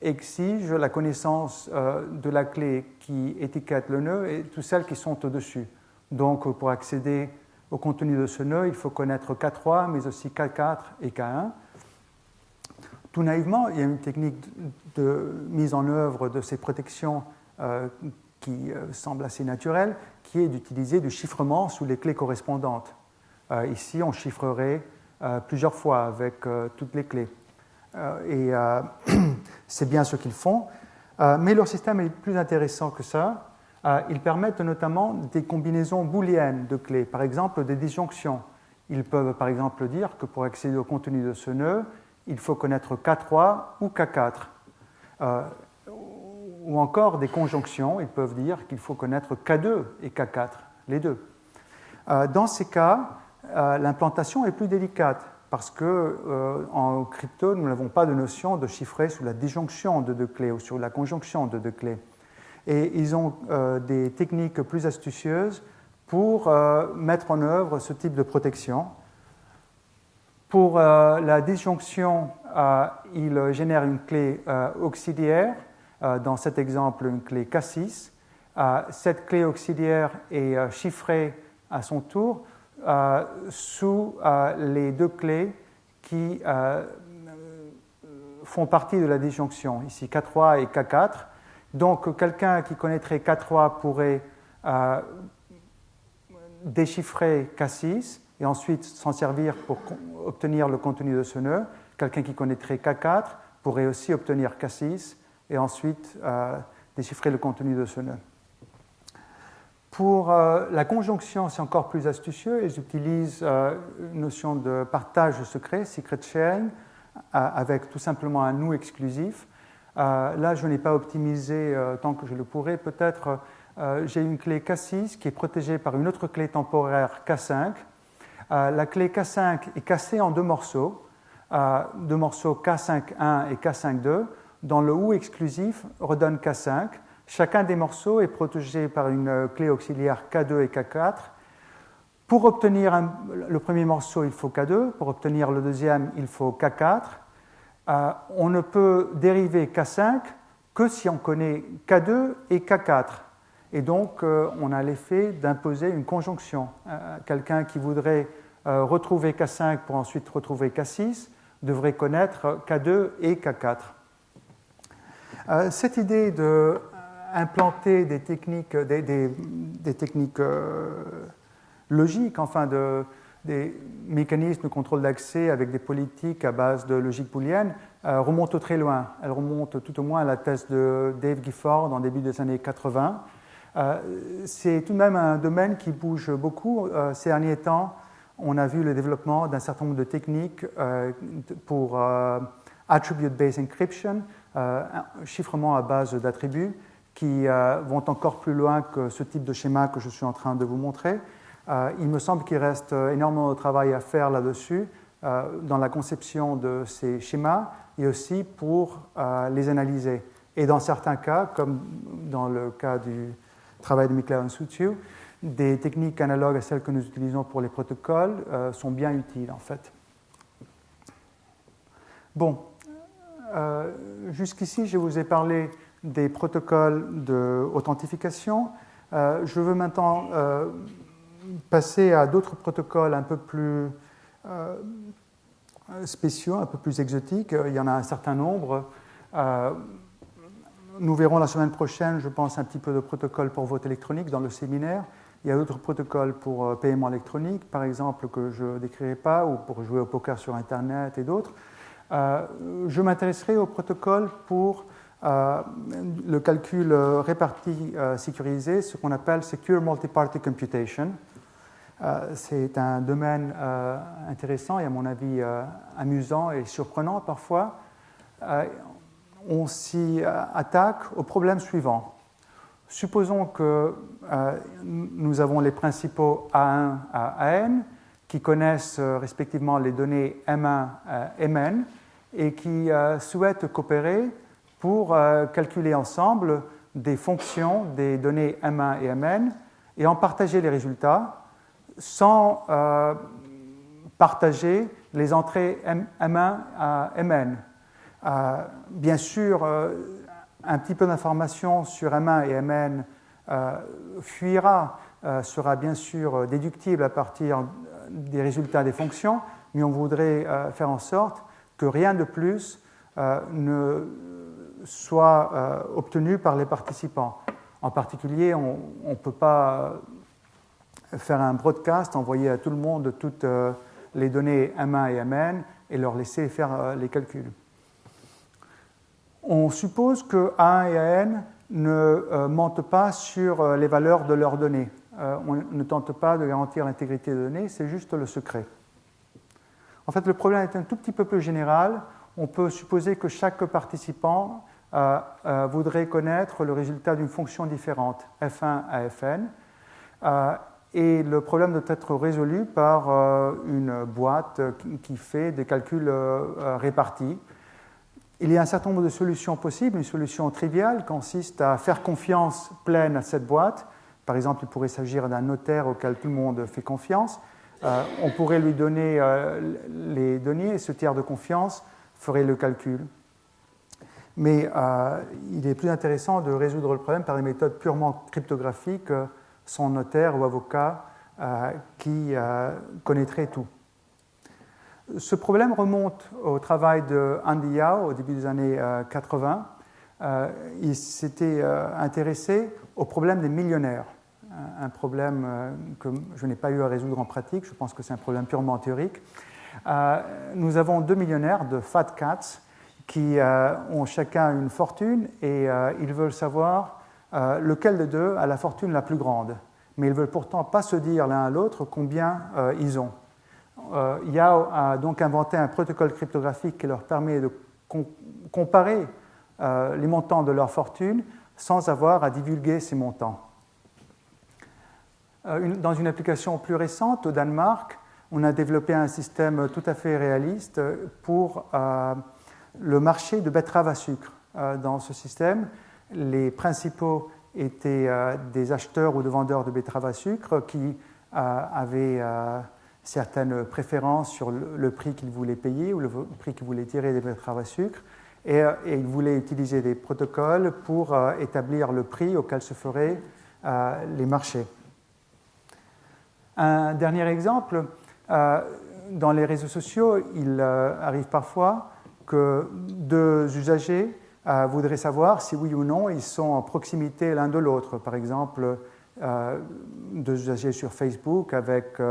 exige la connaissance de la clé qui étiquette le nœud et toutes celles qui sont au-dessus. Donc, pour accéder au contenu de ce nœud, il faut connaître K3, mais aussi K4 et K1. Tout naïvement, il y a une technique de mise en œuvre de ces protections qui semble assez naturelle, qui est d'utiliser du chiffrement sous les clés correspondantes. Ici, on chiffrerait plusieurs fois avec toutes les clés. Et c'est bien ce qu'ils font. Mais leur système est plus intéressant que ça. Ils permettent notamment des combinaisons booléennes de clés, par exemple des disjonctions. Ils peuvent par exemple dire que pour accéder au contenu de ce nœud, il faut connaître K3 ou K4. Ou encore des conjonctions, ils peuvent dire qu'il faut connaître K2 et K4, les deux. Dans ces cas, l'implantation est plus délicate parce qu'en crypto, nous n'avons pas de notion de chiffrer sous la disjonction de deux clés ou sur la conjonction de deux clés. Et ils ont des techniques plus astucieuses pour mettre en œuvre ce type de protection. Pour la disjonction, ils génèrent une clé auxiliaire, dans cet exemple une clé K6. Cette clé auxiliaire est chiffrée à son tour sous les deux clés qui font partie de la disjonction, ici K3 et K4. Donc, quelqu'un qui connaîtrait K3 pourrait déchiffrer K6 et ensuite s'en servir pour obtenir le contenu de ce nœud. Quelqu'un qui connaîtrait K4 pourrait aussi obtenir K6 et ensuite déchiffrer le contenu de ce nœud. Pour la conjonction, c'est encore plus astucieux. Ils utilisent une notion de partage secret, secret sharing, avec tout simplement un nous exclusif. Là, je n'ai pas optimisé tant que je le pourrais. Peut-être, j'ai une clé K6 qui est protégée par une autre clé temporaire K5. La clé K5 est cassée en deux morceaux K5.1 et K5.2, dont le ou exclusif redonne K5. Chacun des morceaux est protégé par une clé auxiliaire K2 et K4. Pour obtenir le premier morceau, il faut K2. Pour obtenir le deuxième, il faut K4. On ne peut dériver K5 que si on connaît K2 et K4. Et donc, on a l'effet d'imposer une conjonction. Quelqu'un qui voudrait retrouver K5 pour ensuite retrouver K6 devrait connaître K2 et K4. Cette idée d'implanter des techniques, des techniques logiques, enfin des mécanismes de contrôle d'accès avec des politiques à base de logique booléenne, remonte très loin. Elle remonte tout au moins à la thèse de Dave Gifford en début des années 80. C'est tout de même un domaine qui bouge beaucoup. Ces derniers temps, on a vu le développement d'un certain nombre de techniques pour attribute-based encryption, chiffrement à base d'attributs, qui vont encore plus loin que ce type de schéma que je suis en train de vous montrer. Il me semble qu'il reste énormément de travail à faire là-dessus, dans la conception de ces schémas et aussi pour les analyser. Et dans certains cas, comme dans le cas du travail de Mikhail Soutiu, des techniques analogues à celles que nous utilisons pour les protocoles sont bien utiles en fait. Bon, jusqu'ici je vous ai parlé des protocoles d'authentification. Je veux maintenant passer à d'autres protocoles un peu plus spéciaux, un peu plus exotiques. Il y en a un certain nombre. Nous verrons la semaine prochaine, je pense, un petit peu de protocoles pour vote électronique dans le séminaire. Il y a d'autres protocoles pour paiement électronique, par exemple, que je ne décrirai pas, ou pour jouer au poker sur Internet et d'autres. Je m'intéresserai au protocole pour le calcul réparti sécurisé, ce qu'on appelle Secure Multi-Party Computation. C'est un domaine intéressant et à mon avis amusant et surprenant parfois. On s'y attaque au problème suivant. Supposons que nous avons les principaux A1 à AN qui connaissent respectivement les données M1 à Mn et qui souhaitent coopérer pour calculer ensemble des fonctions des données M1 et Mn et en partager les résultats sans partager les entrées M1 à Mn. Bien sûr, un petit peu d'information sur M1 et Mn fuira, sera bien sûr déductible à partir des résultats des fonctions, mais on voudrait faire en sorte que rien de plus ne soit obtenu par les participants. En particulier, on ne peut pas faire un broadcast, envoyer à tout le monde toutes les données M1 et Mn et leur laisser faire les calculs. On suppose que A1 et AN ne mentent pas sur les valeurs de leurs données. On ne tente pas de garantir l'intégrité des données, c'est juste le secret. En fait, le problème est un tout petit peu plus général. On peut supposer que chaque participant voudrait connaître le résultat d'une fonction différente, f1 à fn, et le problème doit être résolu par une boîte qui fait des calculs répartis. Il y a un certain nombre de solutions possibles. Une solution triviale consiste à faire confiance pleine à cette boîte. Par exemple, il pourrait s'agir d'un notaire auquel tout le monde fait confiance. On pourrait lui donner les données et ce tiers de confiance ferait le calcul. Mais il est plus intéressant de résoudre le problème par des méthodes purement cryptographiques, sans notaire ou avocat qui connaîtrait tout. Ce problème remonte au travail de Andy Yao au début des années 80. Il s'était intéressé au problème des millionnaires, un problème que je n'ai pas eu à résoudre en pratique, je pense que c'est un problème purement théorique. Nous avons deux millionnaires de Fat Cats qui ont chacun une fortune et ils veulent savoir lequel des deux a la fortune la plus grande. Mais ils ne veulent pourtant pas se dire l'un à l'autre combien ils ont. Yao a donc inventé un protocole cryptographique qui leur permet de comparer les montants de leur fortune sans avoir à divulguer ces montants. Dans une application plus récente, au Danemark, on a développé un système tout à fait réaliste pour le marché de betteraves à sucre. Dans ce système, les principaux étaient des acheteurs ou des vendeurs de betteraves à sucre qui avaient certaines préférences sur le prix qu'ils voulaient payer ou le prix qu'ils voulaient tirer des betteraves à sucre. Et ils voulaient utiliser des protocoles pour établir le prix auquel se feraient les marchés. Un dernier exemple, dans les réseaux sociaux, il arrive parfois que deux usagers voudraient savoir si oui ou non ils sont en proximité l'un de l'autre. Par exemple, deux usagers sur Facebook avec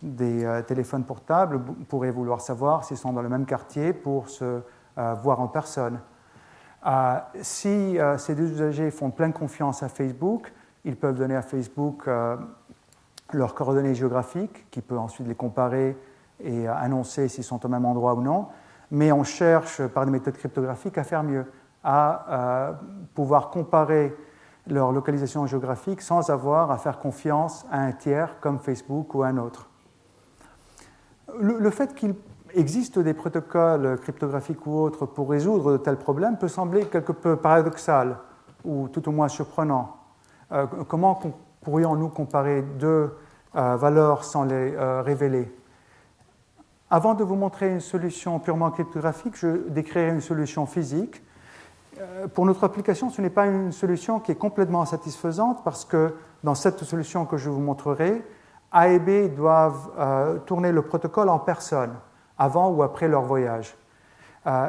des téléphones portables pourraient vouloir savoir s'ils sont dans le même quartier pour se voir en personne. Si ces deux usagers font pleine confiance à Facebook, ils peuvent donner à Facebook leurs coordonnées géographiques, qui peut ensuite les comparer et annoncer s'ils sont au même endroit ou non. Mais on cherche par des méthodes cryptographiques à faire mieux, à pouvoir comparer leur localisation géographique sans avoir à faire confiance à un tiers comme Facebook ou un autre. Le fait qu'il existe des protocoles cryptographiques ou autres pour résoudre de tels problèmes peut sembler quelque peu paradoxal ou tout au moins surprenant. Comment pourrions-nous comparer deux valeurs sans les révéler? Avant de vous montrer une solution purement cryptographique, je décrirai une solution physique. Pour notre application, ce n'est pas une solution qui est complètement satisfaisante parce que dans cette solution que je vous montrerai, A et B doivent tourner le protocole en personne, avant ou après leur voyage.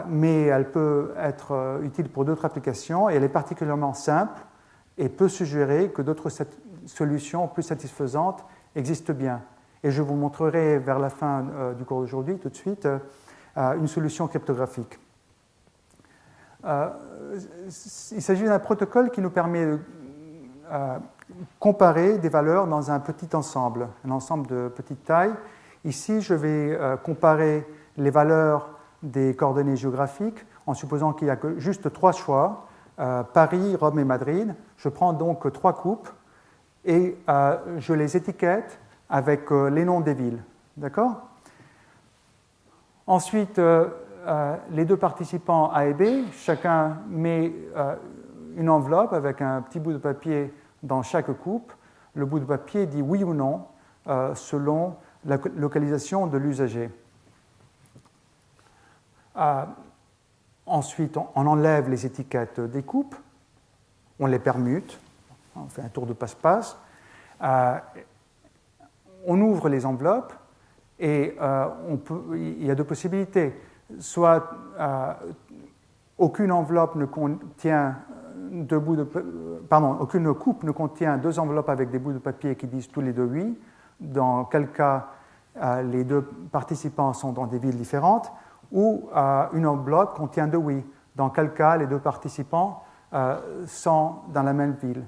Mais elle peut être utile pour d'autres applications et elle est particulièrement simple et peut suggérer que d'autres solutions plus satisfaisantes existent bien. Et je vous montrerai vers la fin du cours d'aujourd'hui, tout de suite, une solution cryptographique. Il s'agit d'un protocole qui nous permet de comparer des valeurs dans un petit ensemble, un ensemble de petite taille. Ici, je vais comparer les valeurs des coordonnées géographiques en supposant qu'il n'y a que juste 3 choix, Paris, Rome et Madrid. Je prends donc 3 coupes et je les étiquette avec les noms des villes. D'accord ? Ensuite, les deux participants A et B, chacun met une enveloppe avec un petit bout de papier dans chaque coupe. Le bout de papier dit oui ou non selon la localisation de l'usager. Ensuite, on enlève les étiquettes des coupes, on les permute, on fait un tour de passe-passe, on ouvre les enveloppes et il y a deux possibilités. Soit aucune enveloppe ne contient aucune coupe ne contient 2 enveloppes avec des bouts de papier qui disent tous les deux oui, dans quel cas les deux participants sont dans des villes différentes, ou une enveloppe contient 2 oui, dans quel cas les deux participants sont dans la même ville.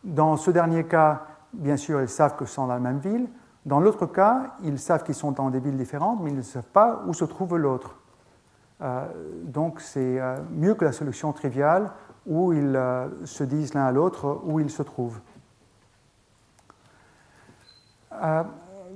Dans ce dernier cas, bien sûr, ils savent qu'ils sont dans la même ville. Dans l'autre cas, ils savent qu'ils sont dans des villes différentes, mais ils ne savent pas où se trouve l'autre. Donc c'est mieux que la solution triviale où ils se disent l'un à l'autre où ils se trouvent.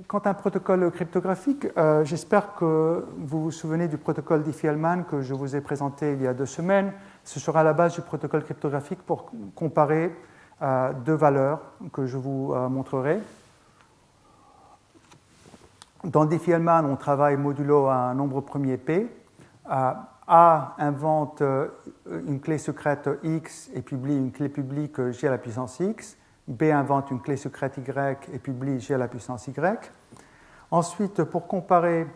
Quant à un protocole cryptographique, j'espère que vous vous souvenez du protocole Diffie-Hellman que je vous ai présenté il y a 2 semaines. Ce sera la base du protocole cryptographique pour comparer 2 valeurs que je vous montrerai. Dans Diffie-Hellman, on travaille modulo à un nombre premier P. A invente une clé secrète X et publie une clé publique J à la puissance X. B invente une clé secrète Y et publie J à la puissance Y. Ensuite, pour comparer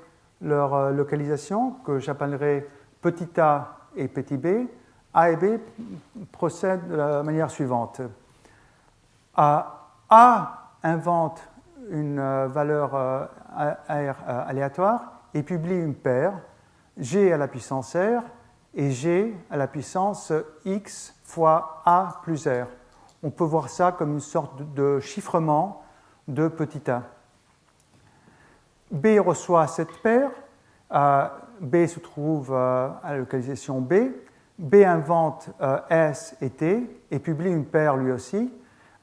leur localisation, que j'appellerai petit a et petit b, A et B procèdent de la manière suivante. A invente une valeur R aléatoire et publie une paire, G à la puissance R et G à la puissance X fois A plus R. On peut voir ça comme une sorte de chiffrement de petit a. B reçoit cette paire, B se trouve à la localisation B, B invente S et T et publie une paire lui aussi.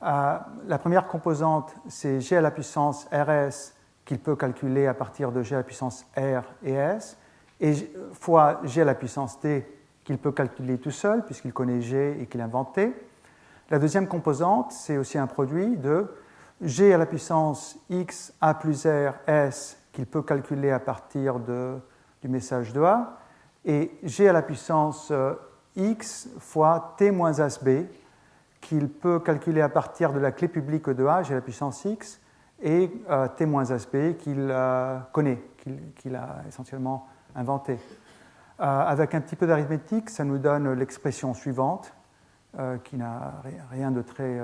La première composante, c'est G à la puissance RS qu'il peut calculer à partir de G à la puissance R et S, et fois G à la puissance T qu'il peut calculer tout seul, puisqu'il connaît G et qu'il a inventé. La deuxième composante, c'est aussi un produit de G à la puissance x a plus r s qu'il peut calculer à partir du message de A, et G à la puissance x fois t moins as b qu'il peut calculer à partir de la clé publique de A, G à la puissance x, et t moins as b qu'il connaît, qu'il a essentiellement inventé. Avec un petit peu d'arithmétique, ça nous donne l'expression suivante, qui n'a rien de très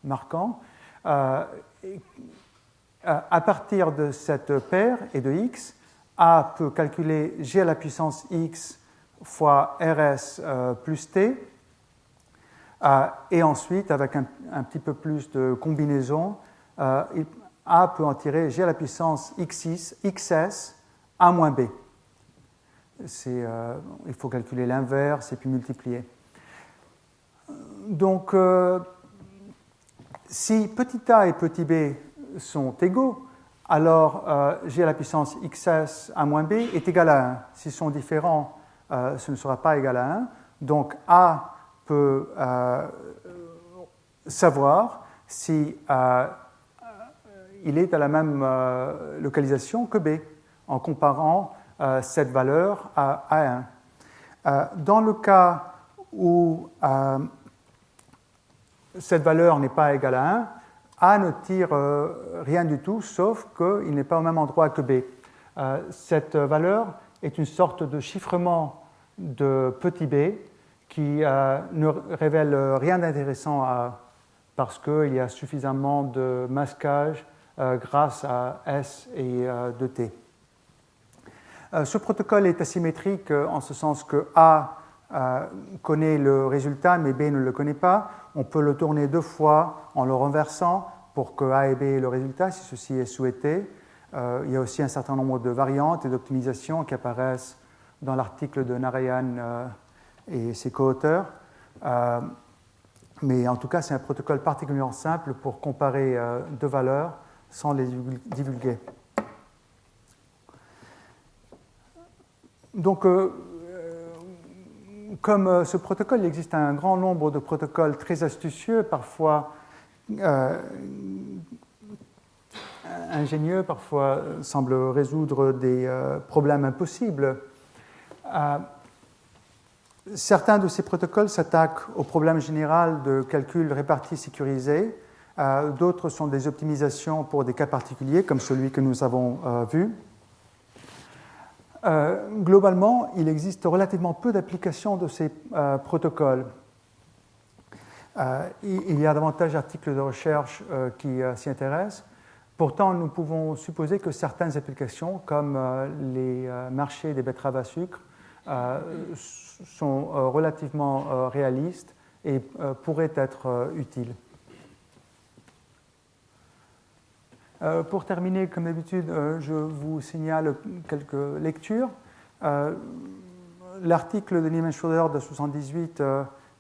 marquant. À partir de cette paire et de x, A peut calculer G à la puissance x fois rs plus t, et ensuite, avec un petit peu plus de combinaison, A peut en tirer G à la puissance xs A moins b. Il faut calculer l'inverse et puis multiplier. Donc, si petit a et petit b sont égaux, alors G à la puissance xs A moins b est égal à 1. S'ils sont différents, ce ne sera pas égal à 1. Donc, A peut savoir si il est à la même localisation que B, en comparant cette valeur à 1. Dans le cas où cette valeur n'est pas égale à 1, A ne tire rien du tout, sauf qu'il n'est pas au même endroit que B. Cette valeur est une sorte de chiffrement de petit b qui ne révèle rien d'intéressant parce qu'il y a suffisamment de masquage grâce à S et de T. Ce protocole est asymétrique en ce sens que A connaît le résultat, mais B ne le connaît pas. On peut le tourner deux fois en le renversant pour que A et B aient le résultat, si ceci est souhaité. Il y a aussi un certain nombre de variantes et d'optimisations qui apparaissent dans l'article de Narayan et ses co-auteurs. Mais en tout cas, c'est un protocole particulièrement simple pour comparer deux valeurs sans les divulguer. Donc, comme ce protocole, il existe un grand nombre de protocoles très astucieux, parfois ingénieux, parfois semblent résoudre des problèmes impossibles. Certains de ces protocoles s'attaquent au problème général de calcul réparti sécurisé. D'autres sont des optimisations pour des cas particuliers, comme celui que nous avons vu. Globalement, il existe relativement peu d'applications de ces protocoles. Il y a davantage d'articles de recherche qui s'y intéressent. Pourtant, nous pouvons supposer que certaines applications, comme les marchés des betteraves à sucre, sont relativement réalistes et pourraient être utiles. Pour terminer, comme d'habitude, je vous signale quelques lectures. L'article de Niemenschroeder de 1978,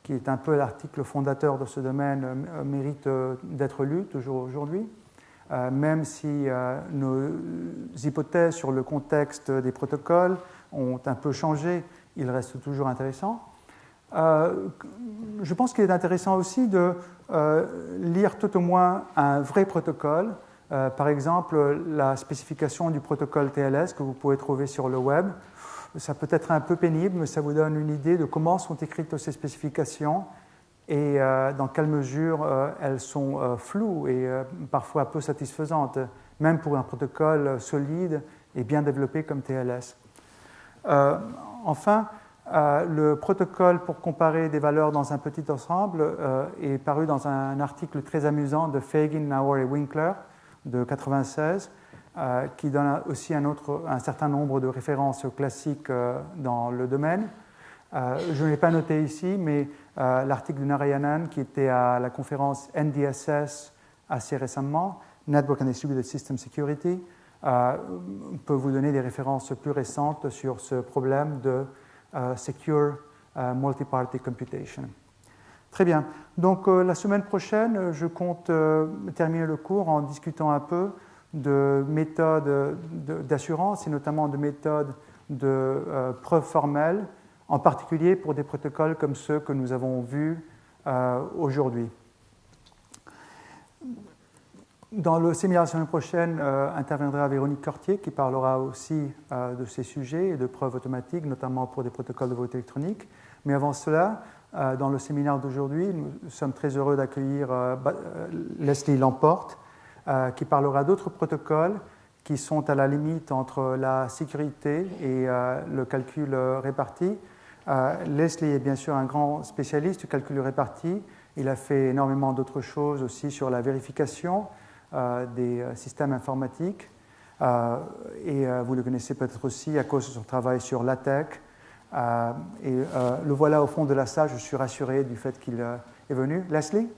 qui est un peu l'article fondateur de ce domaine, mérite d'être lu toujours aujourd'hui, même si nos hypothèses sur le contexte des protocoles ont un peu changé, il reste toujours intéressant. Je pense qu'il est intéressant aussi de lire tout au moins un vrai protocole. Par exemple, la spécification du protocole TLS que vous pouvez trouver sur le web. Ça peut être un peu pénible, mais ça vous donne une idée de comment sont écrites ces spécifications et dans quelle mesure elles sont floues et parfois peu satisfaisantes, même pour un protocole solide et bien développé comme TLS. Enfin, le protocole pour comparer des valeurs dans un petit ensemble est paru dans un article très amusant de Fagin, Nauer et Winkler de 1996, qui donne aussi un certain nombre de références classiques dans le domaine. Je ne l'ai pas noté ici, mais l'article de Narayanan, qui était à la conférence NDSS assez récemment, Network and Distributed System Security, peut vous donner des références plus récentes sur ce problème de Secure Multi-Party Computation. Très bien. Donc, la semaine prochaine, je compte terminer le cours en discutant un peu de méthodes d'assurance et notamment de méthodes de preuve formelle en particulier pour des protocoles comme ceux que nous avons vus aujourd'hui. Dans le séminaire la semaine prochaine interviendra Véronique Cortier qui parlera aussi de ces sujets et de preuves automatiques, notamment pour des protocoles de vote électronique. Mais avant cela, dans le séminaire d'aujourd'hui, nous sommes très heureux d'accueillir Leslie Lamporte qui parlera d'autres protocoles qui sont à la limite entre la sécurité et le calcul réparti. Leslie est bien sûr un grand spécialiste du calcul réparti. Il a fait énormément d'autres choses aussi sur la vérification des systèmes informatiques. Et vous le connaissez peut-être aussi à cause de son travail sur LaTeX. Le voilà au fond de la salle, je suis rassuré du fait qu'il est venu. Leslie ?